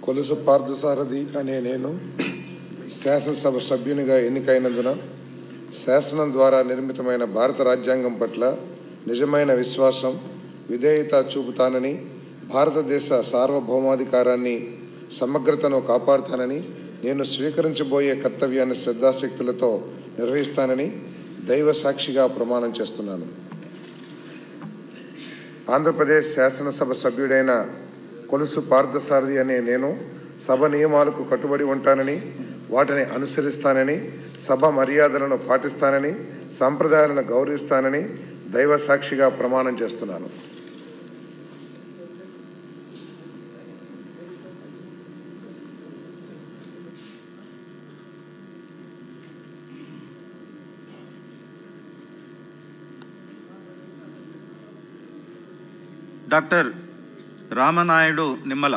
కొలుసు పార్థసారథి అనే నేను శాసనసభ సభ్యునిగా ఎన్నికైనందున శాసనం ద్వారా నిర్మితమైన భారత రాజ్యాంగం పట్ల నిజమైన విశ్వాసం, విధేయత చూపుతానని, భారతదేశ సార్వభౌమాధికారాన్ని, సమగ్రతను కాపాడుతానని, నేను స్వీకరించబోయే కర్తవ్యాన్ని శ్రద్ధాశక్తులతో నిర్వహిస్తానని దైవ సాక్షిగా ప్రమాణం చేస్తున్నాను. ఆంధ్రప్రదేశ్ శాసనసభ సభ్యుడైన కొలుసు పార్థసారథి అనే నేను సభ నియమాలకు కట్టుబడి ఉంటానని, వాటిని అనుసరిస్తానని, సభ మర్యాదలను పాటిస్తానని, సంప్రదాయాలను గౌరవిస్తానని దైవ సాక్షిగా ప్రమాణం చేస్తున్నాను. డాక్టర్ రామనాయుడు నిమ్మల.